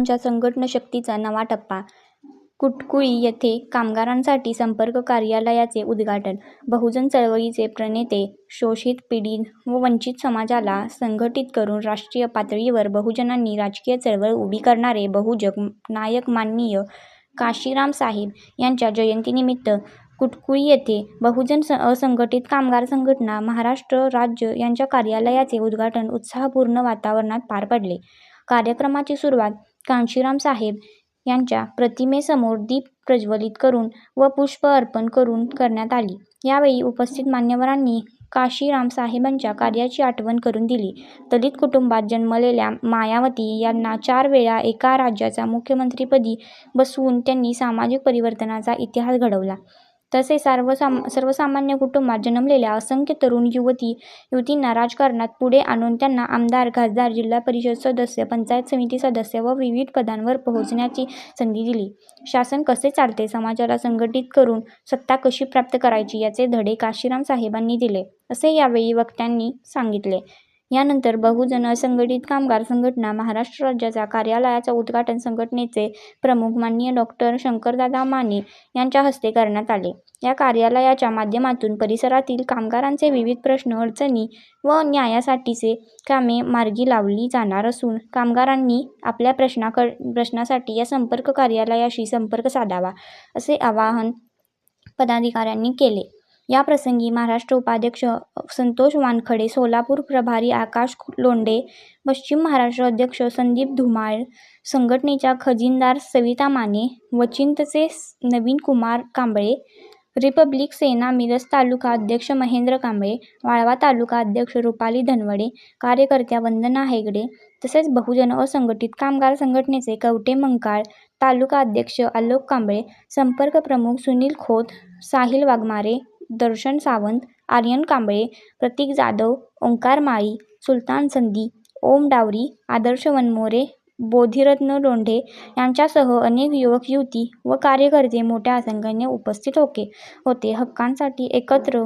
बहुजनांच्या संघटन शक्तीचा नवा टप्पा. कुटकुळी येथे कामगारांसाठी संपर्क कार्यालयाचे उद्घाटन. बहुजन चळवळीचे प्रणेते शोषित, पीडित व वंचित समाजाला संघटित करून राष्ट्रीय पातळीवर बहुजनांची राजकीय चळवळ उभी करणारे बहुजन नायक माननीय काशीराम साहेब यांच्या जयंतीनिमित्त कुटकुळी येथे बहुजन असंघटित कामगार संघटना महाराष्ट्र राज्य यांच्या कार्यालयाचे उद्घाटन उत्साहपूर्ण वातावरणात पार पडले. कार्यक्रमाची सुरुवात काशीराम साहेब यांच्या प्रतिमेसमोर दीप प्रज्वलित करून व पुष्प अर्पण करून करण्यात आली. यावेळी उपस्थित मान्यवरांनी काशीराम साहेबांच्या कार्याची आठवण करून दिली. दलित कुटुंबात जन्मलेल्या मायावती यांना 4 वेळा एका राज्याच्या मुख्यमंत्रीपदी बसवून त्यांनी सामाजिक परिवर्तनाचा इतिहास घडवला. तसेच सर्वसामान्य कुटुंबात जन्मलेल्या असंख्य तरुण युवतींना राजकारणात पुढे आणून त्यांना आमदार, खासदार, जिल्हा परिषद सदस्य, पंचायत समिती सदस्य व विविध पदांवर पोहोचण्याची संधी दिली. शासन कसे चालते, समाजाला संघटित करून सत्ता कशी प्राप्त करायची याचे धडे काशीराम साहेबांनी दिले, असे यावेळी वक्त्यांनी सांगितले. यानंतर बहुजन असंघटित कामगार संघटना महाराष्ट्र राज्याच्या कार्यालयाचे उद्घाटन संघटनेचे प्रमुख माननीय डॉ. शंकरदादा माने यांच्या हस्ते करण्यात आले. या कार्यालयाच्या माध्यमातून परिसरातील कामगारांचे विविध प्रश्न, अडचणी व न्यायासाठीचे कामे मार्गी लावली जाणार असून कामगारांनी आपल्या प्रश्नासाठी या संपर्क कार्यालयाशी संपर्क साधावा, असे आवाहन पदाधिकाऱ्यांनी केले. याप्रसंगी महाराष्ट्र उपाध्यक्ष संतोष वानखडे, सोलापूर प्रभारी आकाश लोंढे, पश्चिम महाराष्ट्र अध्यक्ष संदीप धुमाळ, संघटनेच्या खजिनदार सविता माने, वचिंतचे नवीन कुमार कांबळे, रिपब्लिक सेना मिरज तालुका अध्यक्ष महेंद्र कांबळे, वाळवा तालुका अध्यक्ष रुपाली धनवडे, कार्यकर्त्या वंदना हेगडे, तसेच बहुजन असंघटित कामगार संघटनेचे कवठे मंकाळ तालुका अध्यक्ष आलोक कांबळे, संपर्क प्रमुख सुनील खोत, साहिल वाघमारे, दर्शन सावंत, आर्यन कांबळे, प्रतीक जाधव, ओंकार माळी, सुलतान संधी, ओम डावरी, आदर्श वनमोरे, बोधिरत्न लोंढे यांच्यासह अनेक युवक युवती व कार्यकर्ते मोठ्या संख्येने उपस्थित होते. हक्कांसाठी एकत्र